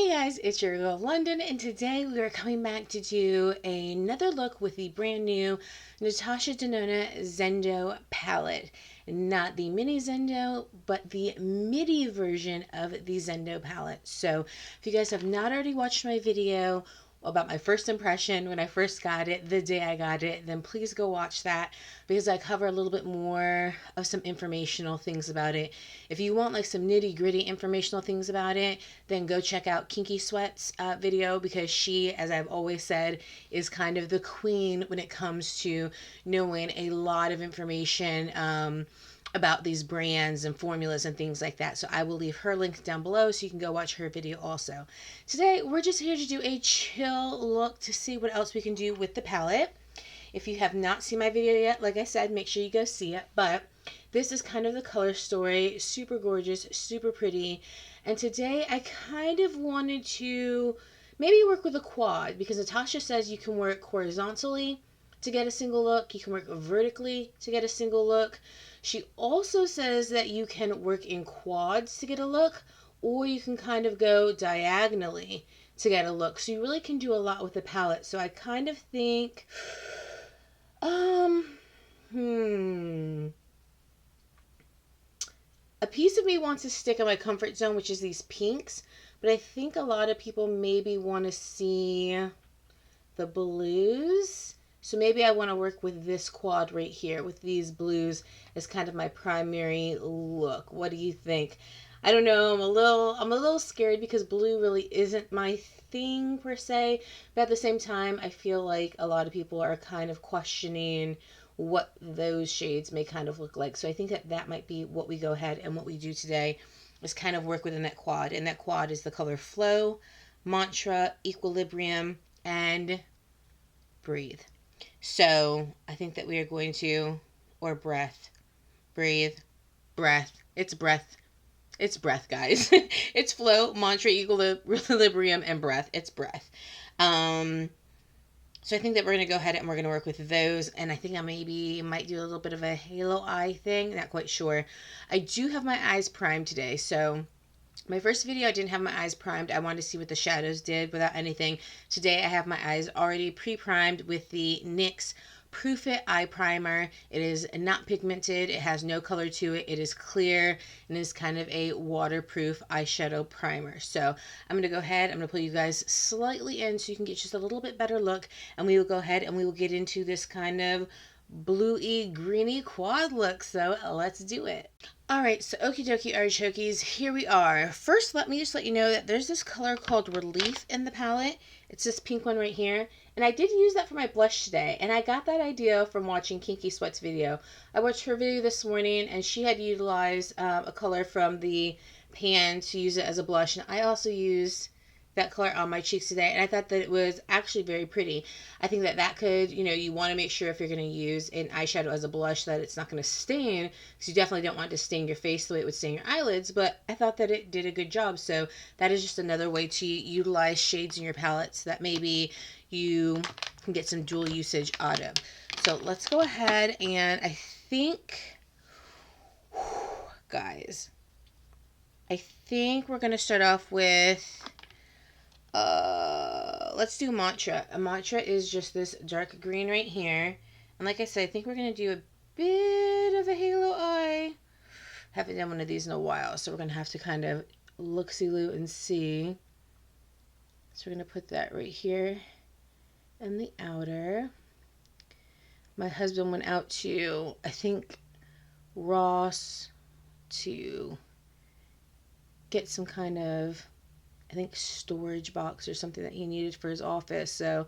Hey guys, it's your girl Londyn, and today we are coming back to do another look with the brand new Natasha Denona Zendo palette. Not the mini Zendo, but the midi version of the Zendo palette. So if you guys have not already watched my video about my first impression when I first got it, the day I got it, then please go watch that because I cover a little bit more of some informational things about it. If you want like some nitty gritty informational things about it, then go check out Kinky Sweat's video because she, as I've always said, is kind of the queen when it comes to knowing a lot of information about these brands and formulas and things like that. So I will leave her link down below so you can go watch her video also. Today, we're just here to do a chill look to see what else we can do with the palette. If you have not seen my video yet, like I said, make sure you go see it. But this is kind of the color story. Super gorgeous, super pretty. And today, I kind of wanted to maybe work with a quad because Natasha says you can work horizontally to get a single look. You can work vertically to get a single look. She also says that you can work in quads to get a look, or you can kind of go diagonally to get a look. So you really can do a lot with the palette. So I kind of think, a piece of me wants to stick in my comfort zone, which is these pinks, but I think a lot of people maybe want to see the blues. So maybe I want to work with this quad right here with these blues as kind of my primary look. What do you think? I don't know. I'm a little scared because blue really isn't my thing per se, but at the same time, I feel like a lot of people are kind of questioning what those shades may kind of look like. So I think that that might be what we go ahead and what we do today is kind of work within that quad. And that quad is the color Flow, Mantra, Equilibrium, and Breathe. So I think that we are going to, or breath, breathe, breath. It's breath. It's breath, guys. It's Flow, Mantra, Equilibrium, and Breath. It's breath. So I think that we're going to go ahead and we're going to work with those. And I think I maybe might do a little bit of a halo eye thing. Not quite sure. I do have my eyes primed today. So my first video, I didn't have my eyes primed. I wanted to see what the shadows did without anything. Today, I have my eyes already pre-primed with the NYX Proof It Eye Primer. It is not pigmented. It has no color to it. It is clear and is kind of a waterproof eyeshadow primer. So I'm going to go ahead. I'm going to pull you guys slightly in so you can get just a little bit better look. And we will go ahead and we will get into this kind of bluey, greeny quad look. So let's do it. Alright, so okie dokie artichokes, here we are. First, let me just let you know that there's this color called Relief in the palette. It's this pink one right here. And I did use that for my blush today. And I got that idea from watching Kinky Sweat's video. I watched her video this morning and she had utilized a color from the pan to use it as a blush. And I also used that color on my cheeks today, and I thought that it was actually very pretty. I think that that could, you want to make sure if you're going to use an eyeshadow as a blush that it's not going to stain, because you definitely don't want to stain your face the way it would stain your eyelids, but I thought that it did a good job. So that is just another way to utilize shades in your palettes that maybe you can get some dual usage out of. So let's go ahead and I think, guys, I think we're going to start off with let's do Mantra. A Mantra is just this dark green right here. And like I said, I think we're going to do a bit of a halo eye. Haven't done one of these in a while, so we're going to have to kind of look-see-loo and see. So we're going to put that right here in the outer. My husband went out to, I think, Ross to get some kind of, I think, storage box or something that he needed for his office. So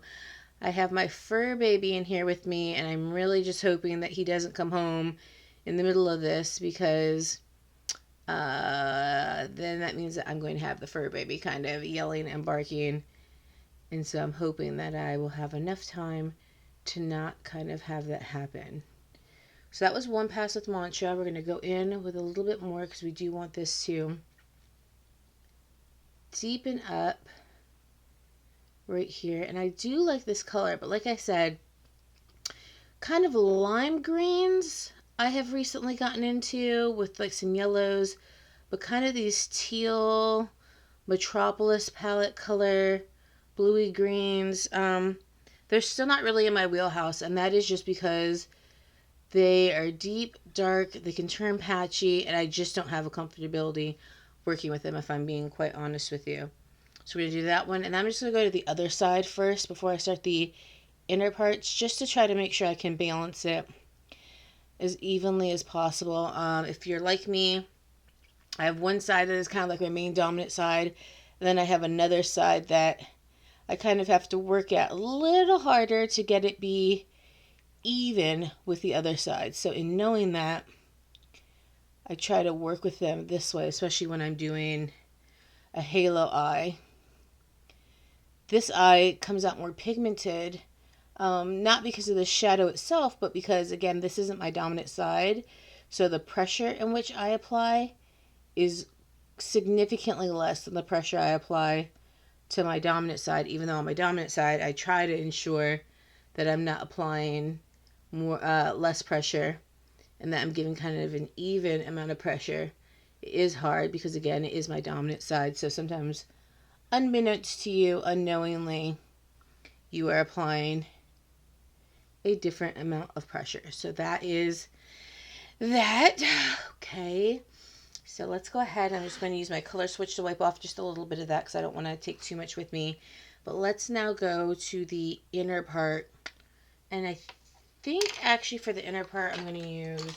I have my fur baby in here with me, and I'm really just hoping that he doesn't come home in the middle of this because then that means that I'm going to have the fur baby kind of yelling and barking. And so I'm hoping that I will have enough time to not kind of have that happen. So that was one pass with Mantra. We're going to go in with a little bit more because we do want this to deepen up right here. And I do like this color, but like I said, kind of lime greens I have recently gotten into with like some yellows, but kind of these teal Metropolis palette color, bluey greens. They're still not really in my wheelhouse, and that is just because they are deep, dark, they can turn patchy, and I just don't have a comfortability working with them, if I'm being quite honest with you. So we're going to do that one, and I'm just going to go to the other side first before I start the inner parts, just to try to make sure I can balance it as evenly as possible. If you're like me, I have one side that is kind of like my main dominant side, and then I have another side that I kind of have to work at a little harder to get it be even with the other side. So in knowing that, I try to work with them this way, especially when I'm doing a halo eye. This eye comes out more pigmented, not because of the shadow itself, but because, again, this isn't my dominant side. So the pressure in which I apply is significantly less than the pressure I apply to my dominant side, even though on my dominant side, I try to ensure that I'm not applying less pressure and that I'm giving kind of an even amount of pressure. It is hard because, again, it is my dominant side. So sometimes, unbeknownst to you, unknowingly, you are applying a different amount of pressure. So that is that. Okay. So let's go ahead. I'm just going to use my color switch to wipe off just a little bit of that because I don't want to take too much with me. But let's now go to the inner part. And I think actually for the inner part, I'm going to use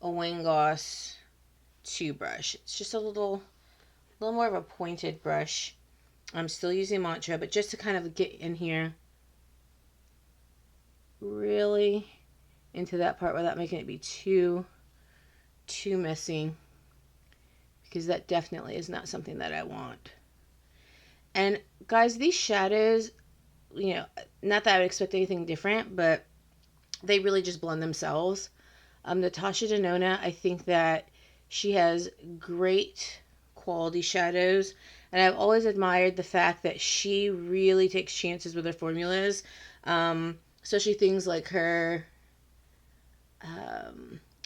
a Wayne Goss 2 brush. It's just a little more of a pointed brush. I'm still using Mantra, but just to kind of get in here really into that part without making it be too messy, because that definitely is not something that I want. And guys, these shadows, not that I would expect anything different, but they really just blend themselves. Natasha Denona, I think that she has great quality shadows, and I've always admired the fact that she really takes chances with her formulas, especially things like her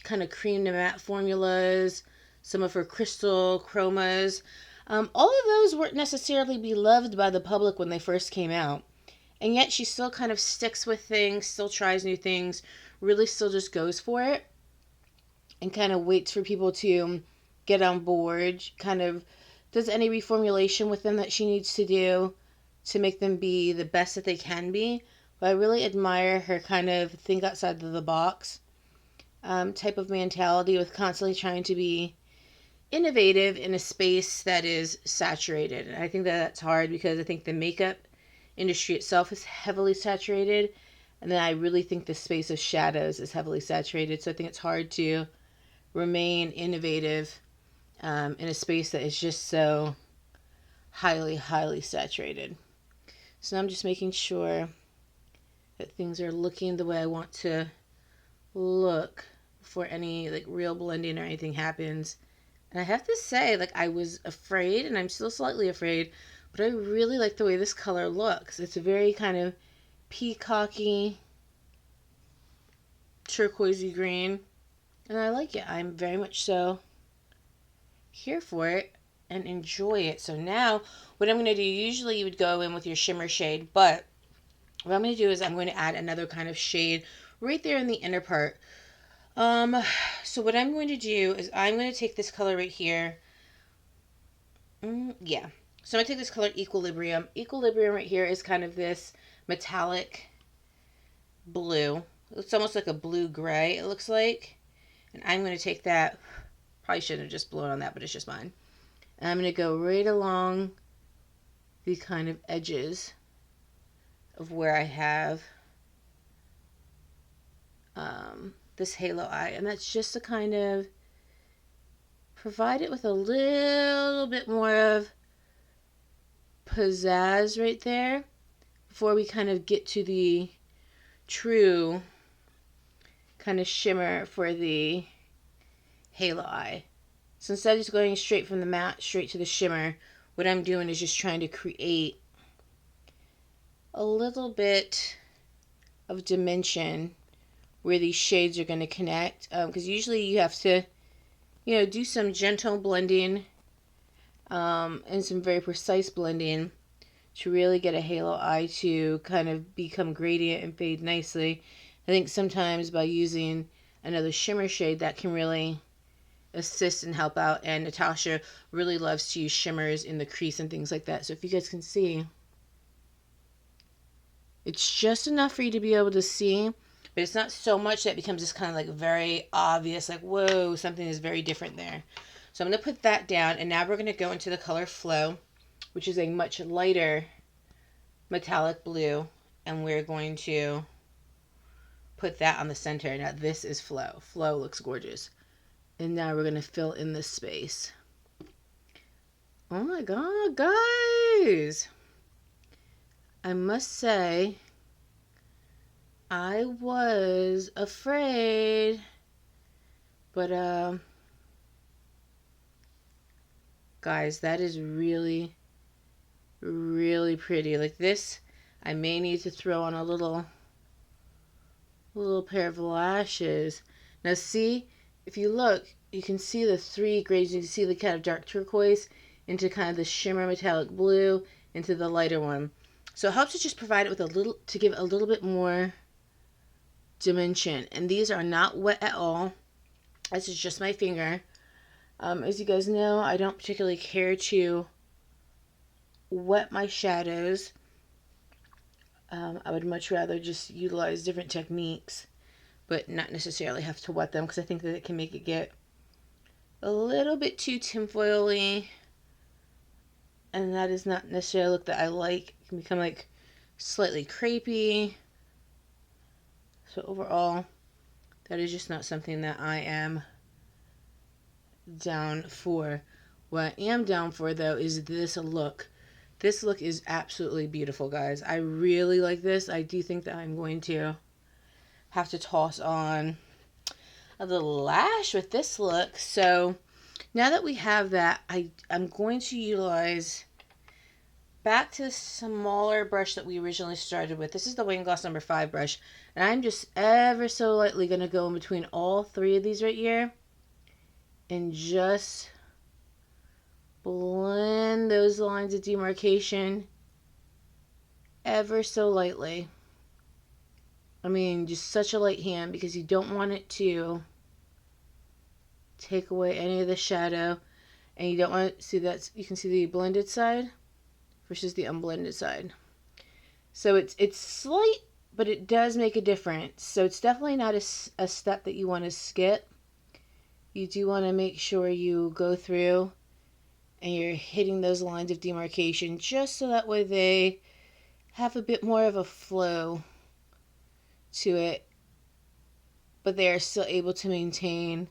kind of cream to matte formulas, some of her crystal chromas. All of those weren't necessarily beloved by the public when they first came out, and yet she still kind of sticks with things, still tries new things, really still just goes for it, and kind of waits for people to get on board, kind of does any reformulation with them that she needs to do to make them be the best that they can be. But I really admire her kind of think outside of the box type of mentality, with constantly trying to be innovative in a space that is saturated. And I think that that's hard because I think the makeup industry itself is heavily saturated, and then I really think the space of shadows is heavily saturated. So I think it's hard to remain innovative in a space that is just so highly saturated. So I'm just making sure that things are looking the way I want to look before any real blending or anything happens. And I have to say, I was afraid, and I'm still slightly afraid, but I really like the way this color looks. It's a very kind of peacocky, turquoisey green, and I like it. I'm very much so here for it and enjoy it. So now, what I'm going to do, usually you would go in with your shimmer shade, but what I'm going to do is I'm going to add another kind of shade right there in the inner part. So what I'm going to do is I'm going to take this color right here. So I'm going to take this color Equilibrium. Equilibrium right here is kind of this metallic blue. It's almost like a blue-gray, it looks like. And I'm going to take that. Probably shouldn't have just blown on that, but it's just mine. And I'm going to go right along the kind of edges of where I have this halo eye. And that's just to kind of provide it with a little bit more of pizzazz right there before we kind of get to the true kind of shimmer for the halo eye. So instead of just going straight from the matte straight to the shimmer, what I'm doing is just trying to create a little bit of dimension where these shades are going to connect, because usually you have to do some gentle blending and some very precise blending to really get a halo eye to kind of become gradient and fade nicely. I think sometimes by using another shimmer shade that can really assist and help out, and Natasha really loves to use shimmers in the crease and things like that. So if you guys can see, it's just enough for you to be able to see, but it's not so much that it becomes this kind of like very obvious, like, whoa, something is very different there. So I'm going to put that down, and now we're going to go into the color Flow, which is a much lighter metallic blue, and we're going to put that on the center. Now this is Flow. Flow looks gorgeous. And now we're going to fill in this space. Oh my god, guys! I must say, I was afraid, but guys, that is really, really pretty. Like this, I may need to throw on a little pair of lashes. Now see, if you look, you can see the 3 grades. You can see the kind of dark turquoise into kind of the shimmer metallic blue into the lighter one. So it helps to just provide it with a little, to give a little bit more dimension. And these are not wet at all. This is just my finger. As you guys know, I don't particularly care to wet my shadows. I would much rather just utilize different techniques, but not necessarily have to wet them, because I think that it can make it get a little bit too tinfoily, and that is not necessarily a look that I like. It can become like slightly crepey. So overall, that is just not something that I am down for. What I am down for, though, is this look. This look is absolutely beautiful, guys. I really like this. I do think that I'm going to have to toss on a little lash with this look. So now that we have that, I'm going to utilize back to the smaller brush that we originally started with. This is the Wayne Gloss number 5 brush, and I'm just ever so lightly going to go in between all 3 of these right here and just blend those lines of demarcation ever so lightly. I mean, just such a light hand, because you don't want it to take away any of the shadow, and you don't want to see that. You can see the blended side versus the unblended side. So it's slight, but it does make a difference. So it's definitely not a step that you want to skip. You do want to make sure you go through and you're hitting those lines of demarcation, just so that way they have a bit more of a flow to it, but they are still able to maintain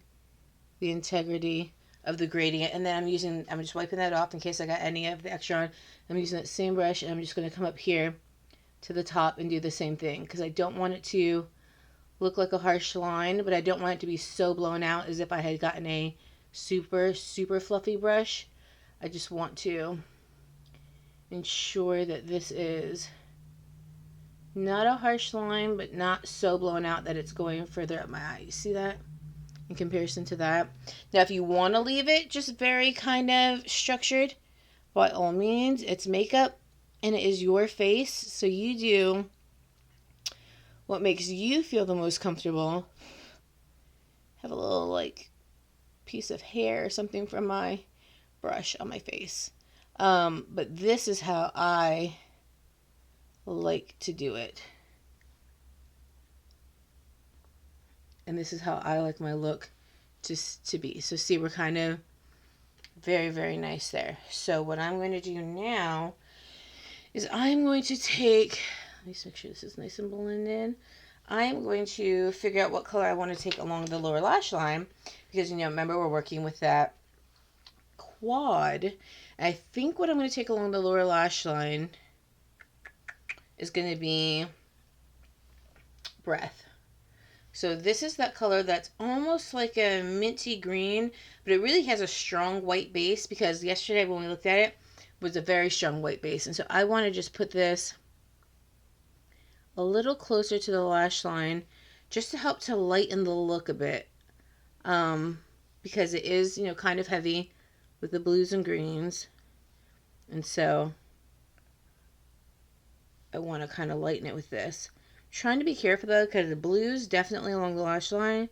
the integrity of the gradient. And then I'm just wiping that off in case I got any of the extra on. I'm using that same brush, and I'm just going to come up here to the top and do the same thing, because I don't want it to look like a harsh line, but I don't want it to be so blown out as if I had gotten a super, super fluffy brush. I just want to ensure that this is not a harsh line, but not so blown out that it's going further up my eye. You see that? In comparison to that. Now, if you want to leave it just very kind of structured, by all means, it's makeup and it is your face. So you do what makes you feel the most comfortable. Have a little like piece of hair or something from my brush on my face. But this is how I like to do it. And this is how I like my look to be. So see, we're kind of very, very nice there. So what I'm going to do now is I'm going to take, let me just make sure this is nice and blended. I'm going to figure out what color I want to take along the lower lash line, because, remember, we're working with that quad. I think what I'm going to take along the lower lash line is going to be Breath. So this is that color that's almost like a minty green, but it really has a strong white base, because yesterday when we looked at it was a very strong white base. And so I want to just put this a little closer to the lash line just to help to lighten the look a bit, because it is, kind of heavy with the blues and greens. And so I want to kind of lighten it with this. Trying to be careful though, because the blues definitely along the lash line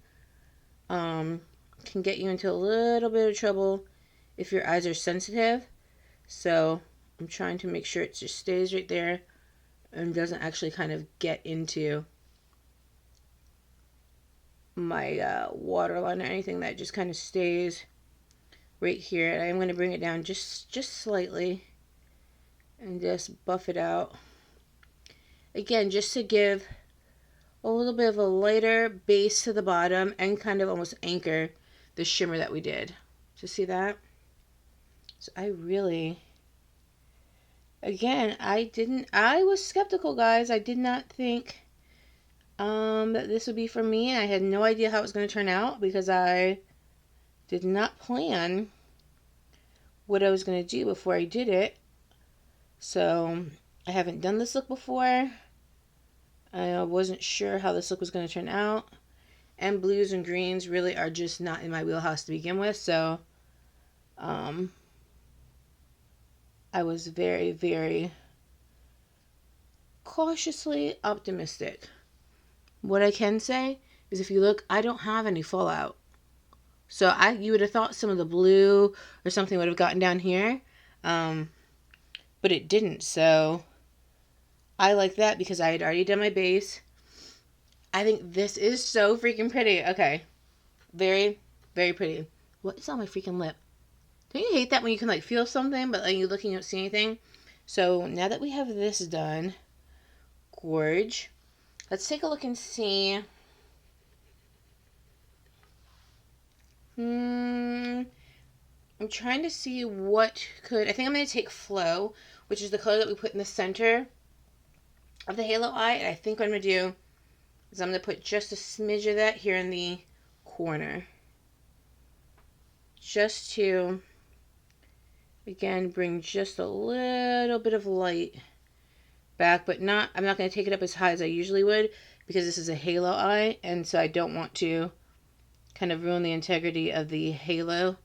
can get you into a little bit of trouble if your eyes are sensitive. So I'm trying to make sure it just stays right there and doesn't actually kind of get into my waterline or anything. That just kind of stays right here. And I'm going to bring it down just slightly and just buff it out. Again, just to give a little bit of a lighter base to the bottom and kind of almost anchor the shimmer that we did. So see that? So I really, again, I was skeptical, guys. I did not think that this would be for me. I had no idea how it was going to turn out because I did not plan what I was going to do before I did it. So I haven't done this look before. I wasn't sure how this look was going to turn out. And blues and greens really are just not in my wheelhouse to begin with. So I was very, very cautiously optimistic. What I can say is if you look, I don't have any fallout. So you would have thought some of the blue or something would have gotten down here. But it didn't. So I like that because I had already done my base. I think this is so freaking pretty. Okay. Very, very pretty. What is on my freaking lip? Don't you hate that when you can like feel something, but like you look and you don't see anything? So now that we have this done, gorge, let's take a look and see. I'm trying to see what could. I think I'm going to take Flow, which is the color that we put in the center of the halo eye. And I think what I'm going to do is I'm going to put just a smidge of that here in the corner. Just to, again, bring just a little bit of light back, but not, I'm not going to take it up as high as I usually would because this is a halo eye, and so I don't want to kind of ruin the integrity of the halo,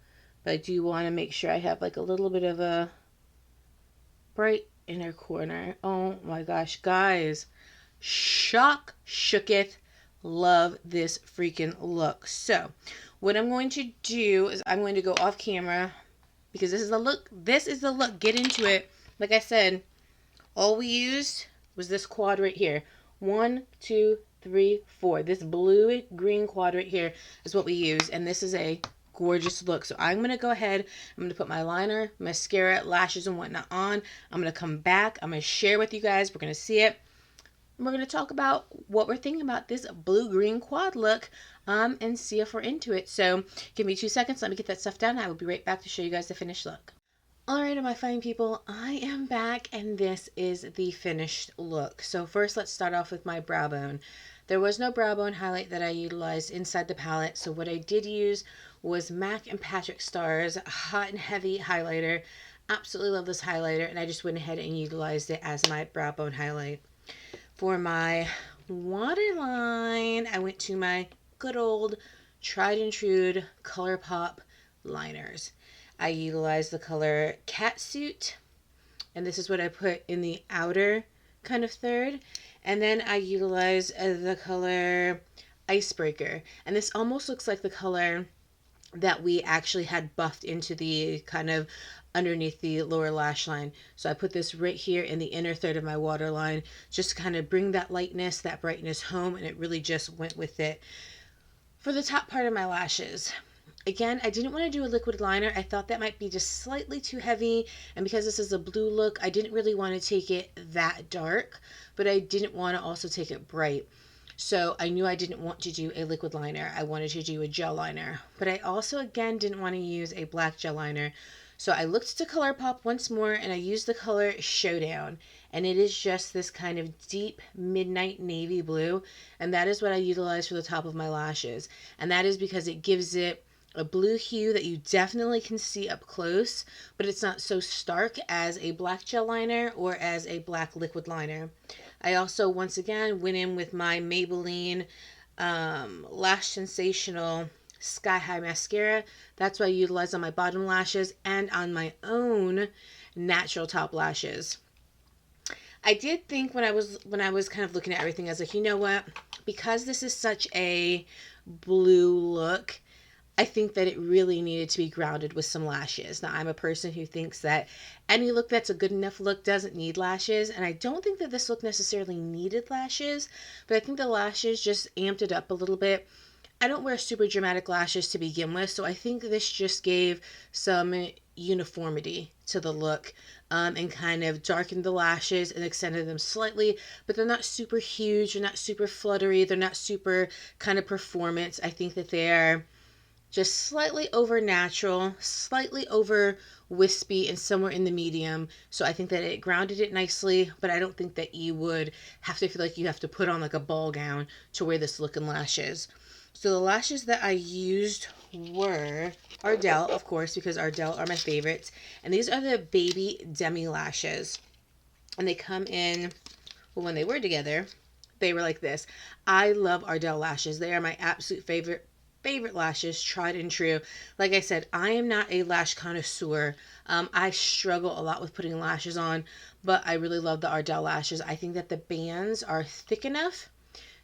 but I do want to make sure I have like a little bit of a bright inner corner. Oh my gosh, guys, shooketh, love this freaking look. So what I'm going to do is I'm going to go off camera because this is the look, get into it. Like I said, all we used was this quad right here. 1, 2, 3, 4. This blue green quad right here is what we use, and this is a gorgeous look. So I'm going to go ahead, I'm going to put my liner, mascara, lashes, and whatnot on. I'm going to come back. I'm going to share with you guys. We're going to see it. And we're going to talk about what we're thinking about this blue-green quad look and see if we're into it. So give me 2 seconds. Let me get that stuff done. I will be right back to show you guys the finished look. Alright, my fine people, I am back and this is the finished look. So first let's start off with my brow bone. There was no brow bone highlight that I utilized inside the palette, so what I did use was MAC and Patrick Starr's Hot and Heavy highlighter. Absolutely love this highlighter, and I just went ahead and utilized it as my brow bone highlight. For my waterline, I went to my good old tried and true Colourpop liners. I utilized the color Catsuit, and this is what I put in the outer kind of third. And then I utilized the color Icebreaker, and this almost looks like the color that we actually had buffed into the kind of underneath the lower lash line. So I put this right here in the inner third of my waterline, just to kind of bring that lightness, that brightness home, and it really just went with it. For the top part of my lashes, again, I didn't want to do a liquid liner. I thought that might be just slightly too heavy, and because this is a blue look, I didn't really want to take it that dark, but I didn't want to also take it bright. So I knew I didn't want to do a liquid liner. I wanted to do a gel liner, but I also, again, didn't want to use a black gel liner. So I looked to Colourpop once more, and I used the color Showdown, and it is just this kind of deep midnight navy blue, and that is what I utilized for the top of my lashes, and that is because it gives it a blue hue that you definitely can see up close, but it's not so stark as a black gel liner or as a black liquid liner. I also, once again, went in with my Maybelline Lash Sensational Sky High Mascara. That's what I utilize on my bottom lashes and on my own natural top lashes. I did think when I was kind of looking at everything, I was like, you know what? Because this is such a blue look, I think that it really needed to be grounded with some lashes. Now, I'm a person who thinks that any look that's a good enough look doesn't need lashes, and I don't think that this look necessarily needed lashes, but I think the lashes just amped it up a little bit. I don't wear super dramatic lashes to begin with, so I think this just gave some uniformity to the look, and kind of darkened the lashes and extended them slightly, but they're not super huge, they're not super fluttery, they're not super kind of performance. I think that they're just slightly over natural, slightly over wispy, and somewhere in the medium. So I think that it grounded it nicely, but I don't think that you would have to feel like you have to put on like a ball gown to wear this look in lashes. So the lashes that I used were Ardell, of course, because Ardell are my favorites. And these are the baby demi lashes. And they come in, well, when they were together, they were like this. I love Ardell lashes. They are my absolute favorite lashes, tried and true. Like I said, I am not a lash connoisseur. I struggle a lot with putting lashes on, but I really love the Ardell lashes. I think that the bands are thick enough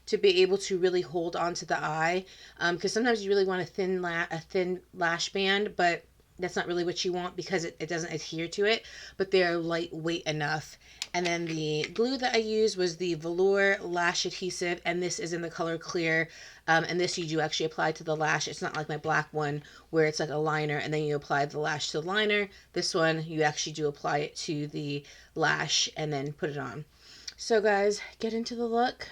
to be able to really hold on to the eye, because sometimes you really want a thin lash band, but that's not really what you want because it doesn't adhere to it, but they're lightweight enough. And then the glue that I used was the Velour Lash Adhesive, and this is in the color Clear. And this you do actually apply to the lash. It's not like my black one where it's like a liner and then you apply the lash to the liner. This one, you actually do apply it to the lash and then put it on. So guys, get into the look.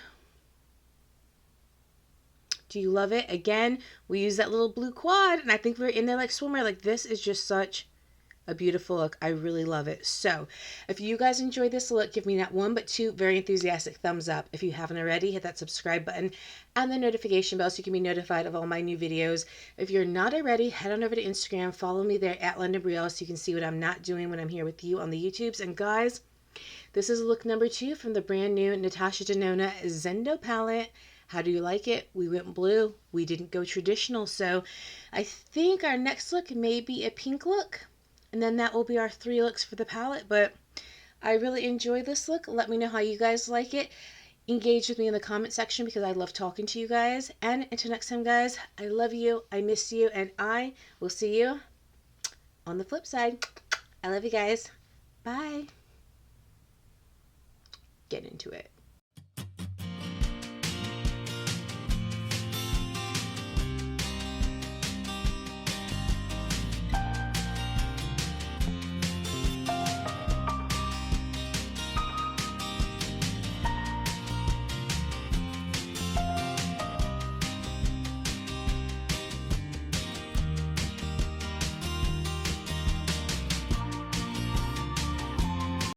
Do you love it? Again, we use that little blue quad, and I think we're in there like swimmer. Like, this is just such a beautiful look. I really love it. So, if you guys enjoyed this look, give me not one, but two very enthusiastic thumbs up. If you haven't already, hit that subscribe button and the notification bell so you can be notified of all my new videos. If you're not already, head on over to Instagram. Follow me there at Londyn Brielle so you can see what I'm not doing when I'm here with you on the YouTubes. And guys, this is look number 2 from the brand new Natasha Denona Zendo palette. How do you like it? We went blue. We didn't go traditional. So I think our next look may be a pink look. And then that will be our 3 looks for the palette. But I really enjoy this look. Let me know how you guys like it. Engage with me in the comment section because I love talking to you guys. And until next time, guys, I love you. I miss you. And I will see you on the flip side. I love you guys. Bye. Get into it.